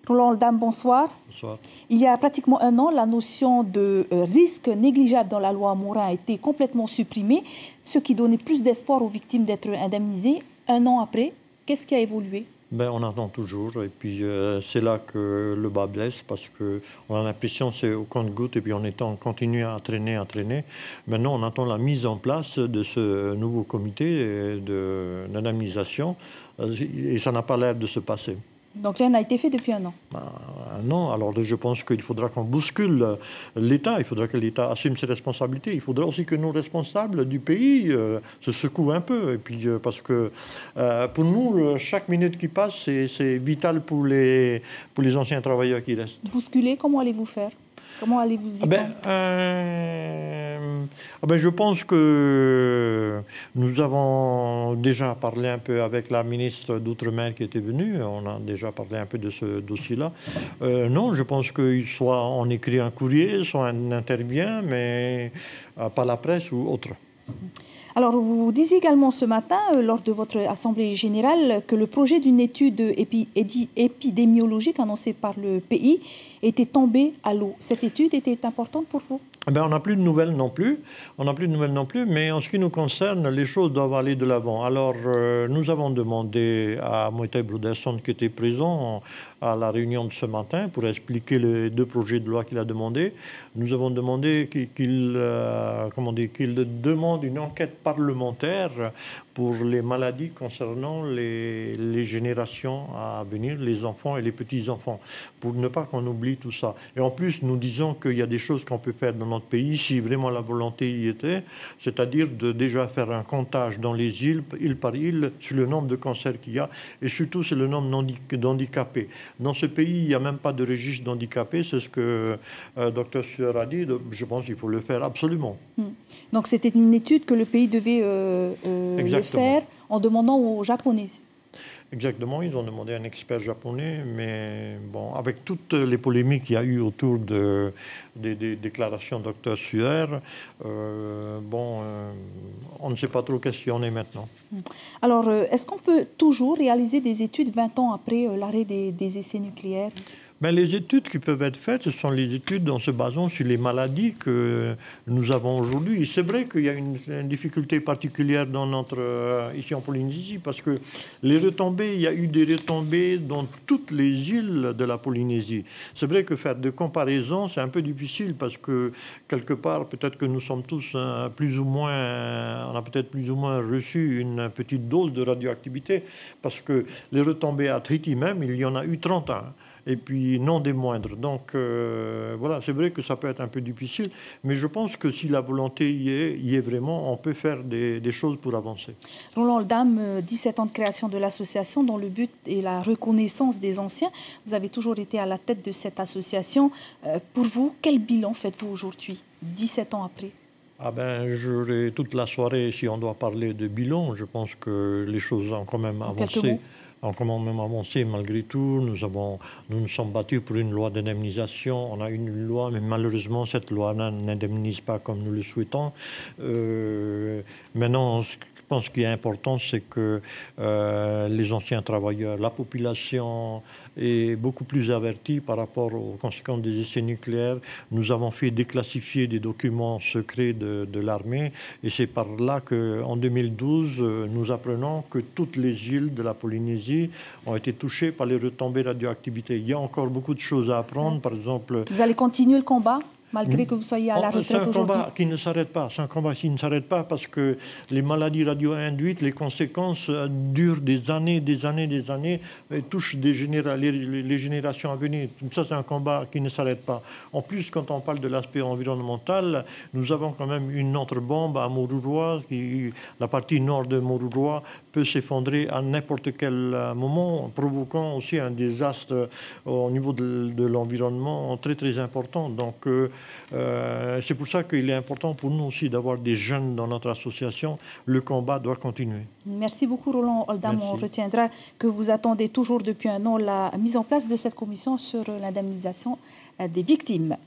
Roland Oldham, bonsoir. Bonsoir. Il y a pratiquement un an, la notion de risque négligeable dans la loi Morin a été complètement supprimée, ce qui donnait plus d'espoir aux victimes d'être indemnisées. Un an après, qu'est-ce qui a évolué? On attend toujours et puis c'est là que le bas blesse parce qu'on a l'impression que c'est au compte-gouttes et puis on continue à traîner. Maintenant, on attend la mise en place de ce nouveau comité d'indemnisation et ça n'a pas l'air de se passer. Donc rien n'a été fait depuis un an. Non, alors je pense qu'il faudra qu'on bouscule l'État, il faudra que l'État assume ses responsabilités, il faudra aussi que nos responsables du pays se secouent un peu. Et puis, parce que pour nous, chaque minute qui passe, c'est vital pour les anciens travailleurs qui restent. Bousculer, comment allez-vous faire? Comment allez-vous y prendre? Je pense que nous avons déjà parlé un peu avec la ministre d'Outre-mer qui était venue. On a déjà parlé un peu de ce dossier-là. Non, je pense que soit on écrit un courrier, soit on intervient, mais pas la presse ou autre. Alors, vous disiez également ce matin, lors de votre Assemblée générale, que le projet d'une étude épidémiologique annoncée par le pays était tombé à l'eau. Cette étude était importante pour vous? On n'a plus de nouvelles non plus. Mais en ce qui nous concerne, les choses doivent aller de l'avant. Alors, nous avons demandé à Moïta Broderson, qui était présent à la réunion de ce matin, pour expliquer les deux projets de loi qu'il a demandés. Nous avons demandé qu'il demande une enquête parlementaire pour les maladies concernant les générations à venir, les enfants et les petits-enfants, pour ne pas qu'on oublie tout ça. Et en plus, nous disons qu'il y a des choses qu'on peut faire dans notre pays si vraiment la volonté y était, c'est-à-dire de déjà faire un comptage dans les îles, île par île, sur le nombre de cancers qu'il y a et surtout sur le nombre d'handicapés. Dans ce pays, il n'y a même pas de registre d'handicapés, c'est ce que Dr Sueur a dit. Je pense qu'il faut le faire absolument. Donc c'était une étude que le pays devait le faire en demandant aux Japonais. Exactement, ils ont demandé un expert japonais, mais bon, avec toutes les polémiques qu'il y a eu autour des déclarations de Dr Sueur, on ne sait pas trop qu'est-ce qu'il y en est maintenant. Alors, est-ce qu'on peut toujours réaliser des études 20 ans après l'arrêt des essais nucléaires? Les études qui peuvent être faites, ce sont les études en se basant sur les maladies que nous avons aujourd'hui. C'est vrai qu'il y a une difficulté particulière ici en Polynésie, parce que il y a eu des retombées dans toutes les îles de la Polynésie. C'est vrai que faire de comparaisons, c'est un peu difficile, parce que quelque part, peut-être que nous sommes tous on a peut-être plus ou moins reçu une petite dose de radioactivité, parce que les retombées à Tahiti même, il y en a eu 30 ans. Et puis non des moindres. Donc voilà, c'est vrai que ça peut être un peu difficile, mais je pense que si la volonté y est vraiment, on peut faire des choses pour avancer. Roland Oldham, 17 ans de création de l'association dont le but est la reconnaissance des anciens. Vous avez toujours été à la tête de cette association. Pour vous, quel bilan faites-vous aujourd'hui, 17 ans après? J'aurai toute la soirée, si on doit parler de bilan. Je pense que les choses ont quand même avancé. Malgré tout. Nous nous sommes battus pour une loi d'indemnisation. On a une loi, mais malheureusement, cette loi n'indemnise pas comme nous le souhaitons. Maintenant, je pense qu'il est important, c'est que les anciens travailleurs, la population est beaucoup plus avertie par rapport aux conséquences des essais nucléaires. Nous avons fait déclassifier des documents secrets de l'armée et c'est par là qu'en 2012, nous apprenons que toutes les îles de la Polynésie ont été touchées par les retombées radioactivité. Il y a encore beaucoup de choses à apprendre, par exemple... Vous allez continuer le combat malgré que vous soyez à la retraite aujourd'hui? C'est un combat qui ne s'arrête pas. C'est un combat qui ne s'arrête pas parce que les maladies radio-induites, les conséquences durent des années, et touchent les générations à venir. Ça, c'est un combat qui ne s'arrête pas. En plus, quand on parle de l'aspect environnemental, nous avons quand même une autre bombe à Moruroa. La partie nord de Moruroa peut s'effondrer à n'importe quel moment, provoquant aussi un désastre au niveau de l'environnement très, très important. Donc, c'est pour ça qu'il est important pour nous aussi d'avoir des jeunes dans notre association. Le combat doit continuer. Merci beaucoup Roland Oldham. On retiendra que vous attendez toujours depuis un an la mise en place de cette commission sur l'indemnisation des victimes.